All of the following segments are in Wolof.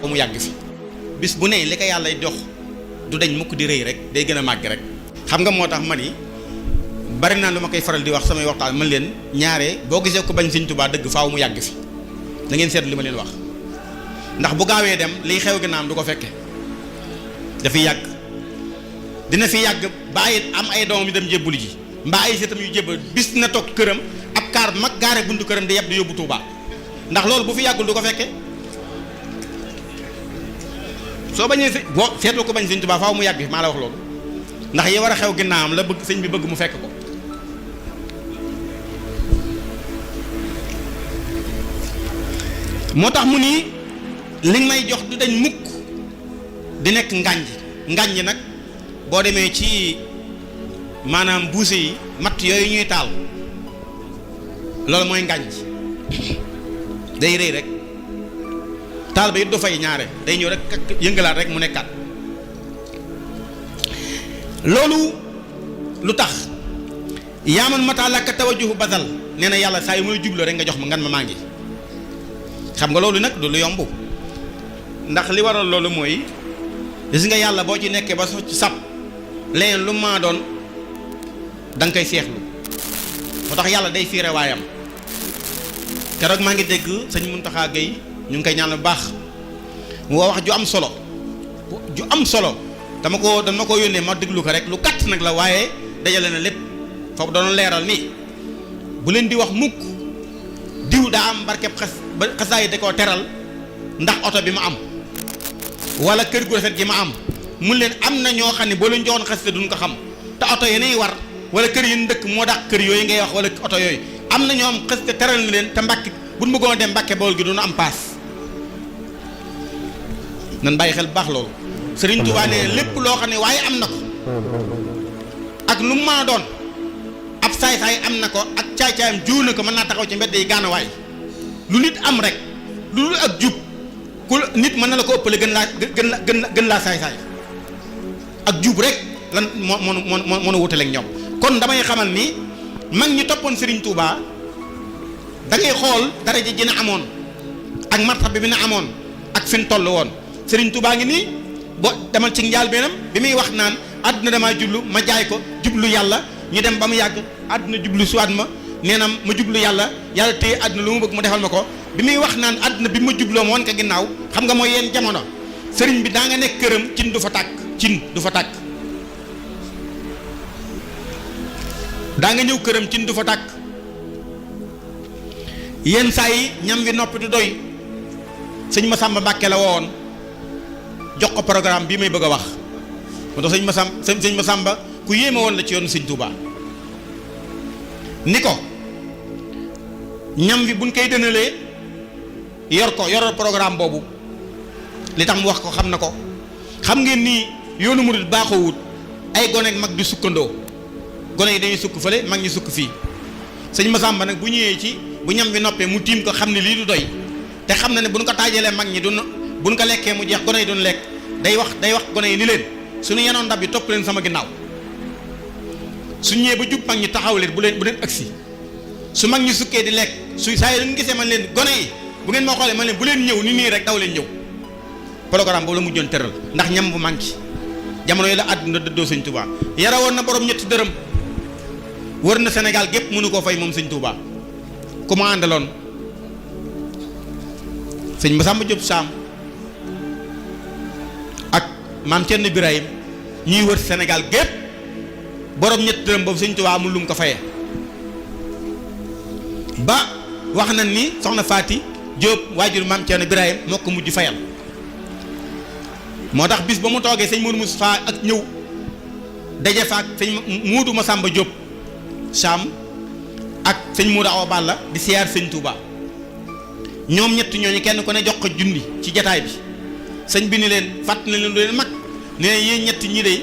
ba mu yàgg fi bis bu ne li ko yàlla jox du dañ mukk di rëy rek day gën a màgg rek. xam nga moo tax ma ni bari naa lu ma koy faral di wax samay waxtaan man leen ñaare boo gisee ko bañ Sëñ Tuubaa dëgg faaw mu yàgg fi da ngeen seet li ma leen wax ndax bu gaawee dem liy xew ginnaam du ko fekke dafay yàgg dina fi yàgg ba ay am ay doomam yu dem jébbuli ji mbaa ay seetam yu jébbal bis na toog këram ab kaar mag gaare buntu këram di yeb di yóbbu Tuubaa ndax loolu bu fi yàggul du ko fekke soo bañee boo seetlu ko bañ Sëñ Tuubaa faaw mu yàgg fi maa la wax loolu ndax yi war a xew ginnaawam la bëgg sëñ bi bëgg mu fekk ko moo tax mu ni li may jox du dañ mukk di nekk ngànj nag boo demee ci maanaam buuse yi matt yooyu ñuy taal loolu mooy ngànj day rëy rek taal ba it du fay ñaare day ñëw rek yëngalaat rek mu nekkaat loolu lu tax yaaman mata laka tawajjuhu badal nee na yàlla saa yu muy jubloo rek nga jox ma ngan ma maa ngi xam nga loolu nag du lu yomb ndax li waral loolu mooy gis nga yàlla boo ci nekkee ba ci sab leneen lu maa doon da nga koy seexlu moo tax yàlla day fiire waayam keroog maa ngi dégg sëñ Muntaxa Gay ñu ngi koy ñaan bu baax mu wax ju am solo dama ko yónnee ma déglu ko rek lu gàtt nag la waaye dajale na lépp foofu doon leeral ni bu leen di wax mukk diw daa am barkeb xasaay da koo teral ndax oto bi ma am wala kër gu rafet gi ma am mun leen am na ñoo xam ne boo leen joxoon xasida duñ ko xam te oto yeneen war wala kër yi dëkk moo dàq kër yooyu ngay wax wala oto yooyu am na ñoo am xasida teral na leen te Mbàkke buñ bëggoon dem Mbàkke Bawol gi duñu am paas nan bàyyi xel bu baax loolu Sëriñ Tuubaa nee lépp loo xam ne waaye am na ko ak lu mu mën a doon ab saay-saay am na ko ak caay-caayam jiw na ko mën naa taxaw ci mbedd yi gaanawaay lu nit am rek lu dul ak jub ku nit mën na la ko ëppale gën laa saay-saay ak jub rek lan moo wutaleeg ñoom. kon damay xamal ni mag ñi toppoon Sëriñ Tuubaa da ngay xool daraja ji na amoon ak martaba bi na amoon ak fi mu toll woon Sëriñ Tuubaa ngi nii boo demal ci njaal benam bi muy wax naan àdduna damaa jublu ma jaay ko jublu yàlla ñu dem ba mu yàgg àdduna jublu suwaat ma nee na ma jublu yàlla téye àdduna lu mu bëgg mu defal ma ko bi muy wax naan àdduna bi ma jubloo ma woon ko ginnaaw xam nga mooy yenn jamono sëriñ bi daa nga nekk këram cin du fa tàkk daa nga ñëw këram cin du fa tàkk yenn saa yi ñam wi noppi du doy sëñ Masamba Mbàkke la woon jox ko programme bii may bëgg a wax moo tax sëñ Masamba ku yéeme woon la ci yoonu sëñ Touba ni ko ñam wi buñ koy dënalee yor programme boobu li tax mu wax ko xam na ko xam ngeen ni yoonu murid baaxoowut ay gone ak mag di sukkandoo gone yi dañuy sukk fële mag ñi sukk fii sëñ Masamba nag bu ñëwee ci bu ñam wi noppee mu tiim ko xam ne lii du doy te xam na ne buñ ko taajalee mag ñi buñ ko lekkee mu jeex gone yi duñ lekk day wax gone yi ni leen suñu yenoon ndab yi topp leen sama ginnaaw su ñëwee ba jub mag ñi taxaw leen bu leen agsi su mag ñi sukkee di lekk su saa yi nga gisee man leen gone yi bu ngeen ma xoolee man leen bu leen ñëw ni nii rek daw leen ñëw programme boobu la mujjoon tëral ndax ñam bu manqué jamono yi la àdduna dëddoo sëñ Touba yara woon na borom ñetti dërëm wër na Sénégal gépp mënu koo fay moom sëñ Touba ku ma àndaloon sëñ Masamba Diop Sam ak maam Thierno Birahim ñuy wër Sénégal gépp borom ñetti dërëm boobu sëñ Touba amul lu mu ko fayee ba wax nañ ni soxna Faati Diop waajur maam Thierno Birahim moo ko mujj fayal moo tax bis ba mu toogee sëñ Mourou Moustapha ak ñëw daje fa ak sëñ Muudu Masamba Diop Sam ak sëñ Mourou Awa Balla di siyaar sëñ Touba ñoom ñett ñooñu kenn ku ne jox ko junni ci jataay bi sëñ bi ni leen fàtt na leen lu leen mag ne yéen ñetti ñi de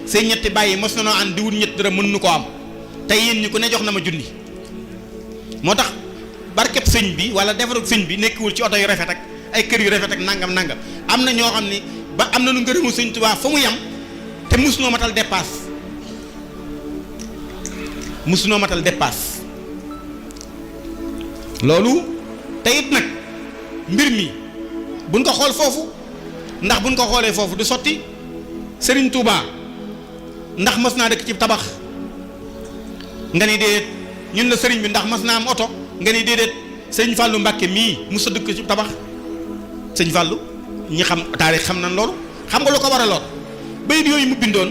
seen ñetti bàyyi mos na noo ànd di wut ñett dërëm mën nu ko am te yéen ñi ku ne jox na ma junni moo tax barkeb sëñ bi wala defaru sëñ bi nekkiwul ci oto yu rafet ak ay kër yu rafet ak nangam am na ñoo xam ni ba am na nu ngërëmu sëñ Tuubaa fa mu yem te musunoo matal dépasse loolu te it nag mbir mi buñ ko xool foofu ndax buñ ko xoolee foofu du sotti. Serigne Touba ndax mas naa dëkk ci tabax nga ni déedéet ñun la Serigne bi ndax mas naa am oto nga ni déedéet Serigne Fallou Mbacké mii mos a dëkk ci tabax Serigne Fallou ñi xam taarix xam nañ loolu. xam nga lu ko waraloon bayit yooyu mu bindoon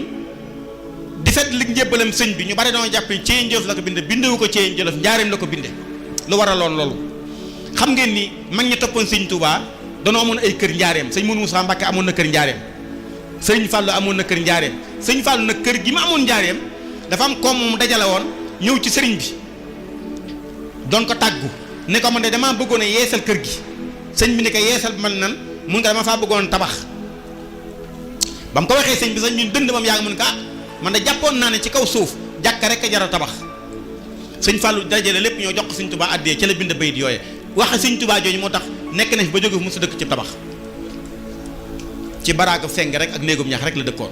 di fet li njébbalam sëñ bi ñu bari dama jàpp ni Ceyeen Jolof la ko binde bindewu ko Ceyeen Jolof njaareem la ko binde lu waraloon loolu. xam ngeen ni mag ñi toppoon sëñ Touba danoo amoon ay kër njaareem sëñ Mourou Moussa Mbacké amoon na kër njaareem sëñ Fallou amoon na kër njaareem sëñ Fallou nag kër gi ma amoon njaareem dafa am koom mu dajale woon ñëw ci sëriñ bi doon ko tàggu ne ko man de damaa bëggoon a yeesal kër gi sëñ bi ne ko yeesal man nan mun nga dama faa bëggoon tabax ba mu ko waxee sëñ bi sax ñun dënd moom yaa ngi mun ko man de jàppoon naa ne ci kaw suuf jàkka rek a jar a tabax sëñ Fallou dajale lépp ñoo jox ko sëñ Touba addee ci la bind bayit yooye waxe sëñ Touba jooju moo tax nekk na fi ba jóge fu mu sa dëkk ci tabax ci baraaka seng rek ak néegum ñax rek la dëkkoon